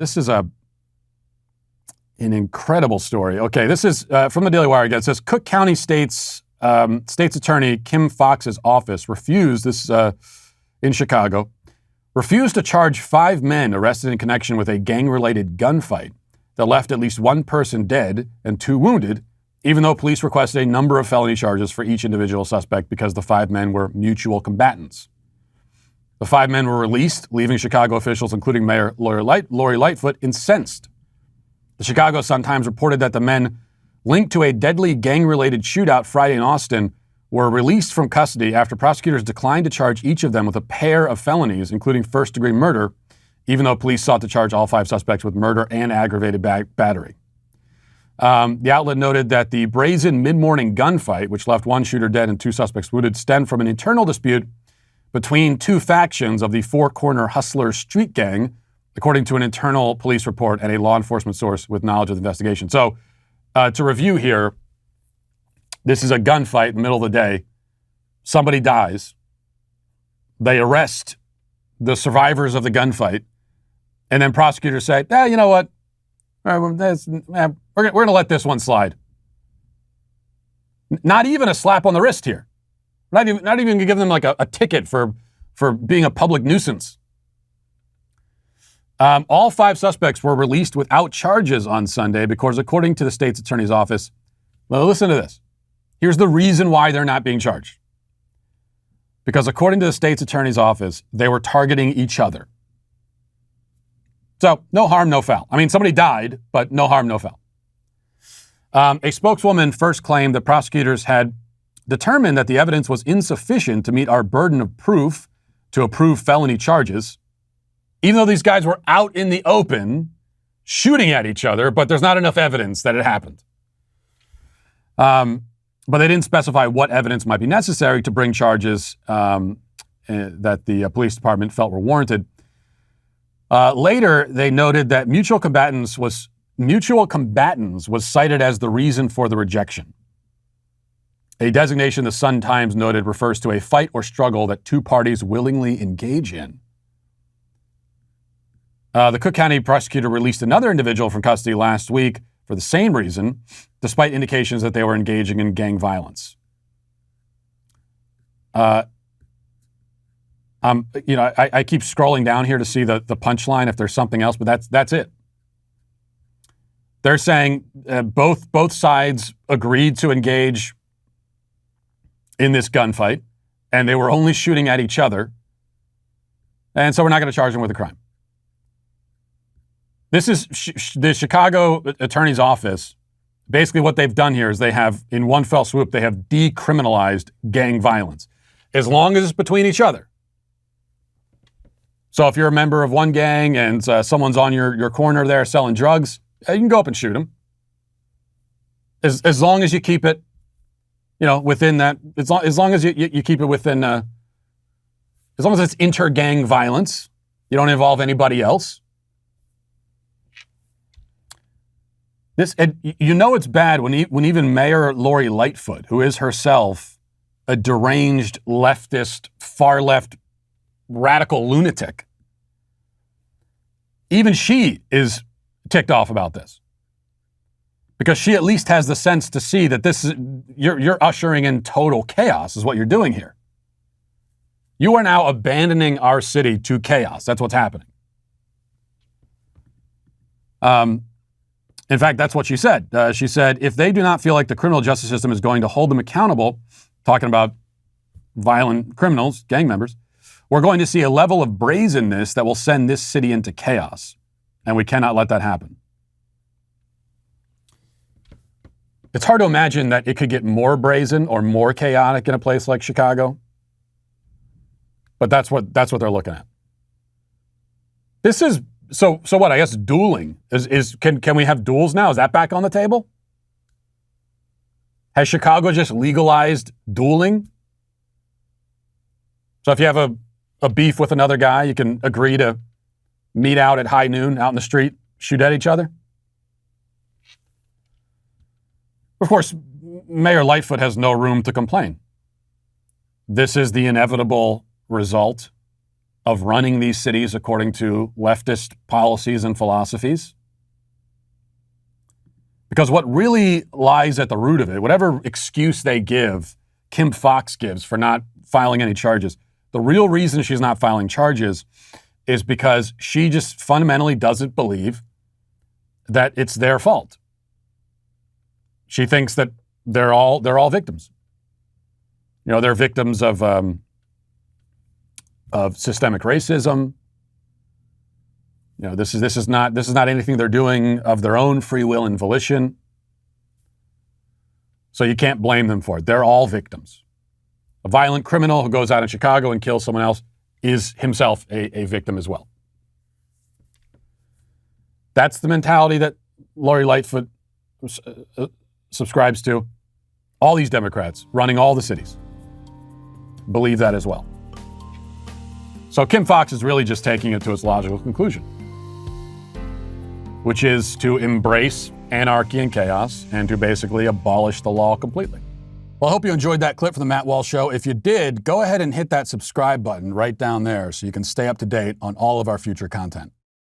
This is an incredible story. Okay, this is from the Daily Wire again. It says Cook County State's Attorney Kim Fox's office refused, this in Chicago, refused to charge 5 men arrested in connection with a gang-related gunfight that left at least 1 person dead and 2 wounded, even though police requested a number of felony charges for each individual suspect because the 5 men were mutual combatants. The 5 men were released, leaving Chicago officials, including Mayor Lori Lightfoot, incensed. The Chicago Sun-Times reported that the men linked to a deadly gang-related shootout Friday in Austin were released from custody after prosecutors declined to charge each of them with a pair of felonies, including first-degree murder, even though police sought to charge all 5 suspects with murder and aggravated battery. The outlet noted that the brazen mid-morning gunfight, which left 1 shooter dead and 2 suspects wounded, stemmed from an internal dispute between 2 factions of the Four Corner Hustler street gang, according to an internal police report and a law enforcement source with knowledge of the investigation. So, to review here, this is a gunfight in the middle of the day. Somebody dies. They arrest the survivors of the gunfight. And then prosecutors say, you know what? We're going to let this one slide. Not even a slap on the wrist here. Not even going to give them like a ticket for being a public nuisance. All 5 suspects were released without charges on Sunday because, according to the state's attorney's office, well, listen to this. Here's the reason why they're not being charged. Because according to the state's attorney's office, they were targeting each other. So, no harm, no foul. I mean, somebody died, but no harm, no foul. A spokeswoman first claimed that prosecutors had determined that the evidence was insufficient to meet our burden of proof to approve felony charges, even though these guys were out in the open shooting at each other, but there's not enough evidence that it happened. But they didn't specify what evidence might be necessary to bring charges that the police department felt were warranted. Later, they noted that mutual combatants was cited as the reason for the rejection. A designation the Sun-Times noted refers to a fight or struggle that 2 parties willingly engage in. The Cook County prosecutor released another individual from custody last week for the same reason, despite indications that they were engaging in gang violence. I keep scrolling down here to see the punchline if there's something else, but that's it. They're saying both sides agreed to engage in this gunfight, and they were only shooting at each other, and so we're not going to charge them with a crime. This is the Chicago Attorney's Office. Basically what they've done here is they have, in one fell swoop, they have decriminalized gang violence, as long as it's between each other. So if you're a member of one gang and someone's on your corner there selling drugs, you can go up and shoot them. As long as you keep it, within that, as long as you keep it within, as long as it's inter-gang violence, you don't involve anybody else. It's bad when even Mayor Lori Lightfoot, who is herself a deranged leftist, far-left, radical lunatic, even she is ticked off about this. Because she at least has the sense to see that you're ushering in total chaos is what you're doing here. You are now abandoning our city to chaos. That's what's happening. In fact, that's what she said. She said, if they do not feel like the criminal justice system is going to hold them accountable, talking about violent criminals, gang members, we're going to see a level of brazenness that will send this city into chaos. And we cannot let that happen. It's hard to imagine that it could get more brazen or more chaotic in a place like Chicago. But that's what they're looking at. This is so what? I guess dueling can we have duels now? Is that back on the table? Has Chicago just legalized dueling? So if you have a beef with another guy, you can agree to meet out at high noon out in the street, shoot at each other? Of course, Mayor Lightfoot has no room to complain. This is the inevitable result of running these cities according to leftist policies and philosophies. Because what really lies at the root of it, whatever excuse they give, Kim Foxx gives for not filing any charges, the real reason she's not filing charges is because she just fundamentally doesn't believe that it's their fault. She thinks that they're all victims. You know, they're victims of systemic racism. You know, this is not anything they're doing of their own free will and volition. So you can't blame them for it. They're all victims. A violent criminal who goes out in Chicago and kills someone else is himself a victim as well. That's the mentality that Lori Lightfoot subscribes to. All these Democrats running all the cities believe that as well. So Kim Foxx is really just taking it to its logical conclusion, which is to embrace anarchy and chaos and to basically abolish the law completely. Well, I hope you enjoyed that clip from the Matt Walsh Show. If you did, go ahead and hit that subscribe button right down there so you can stay up to date on all of our future content.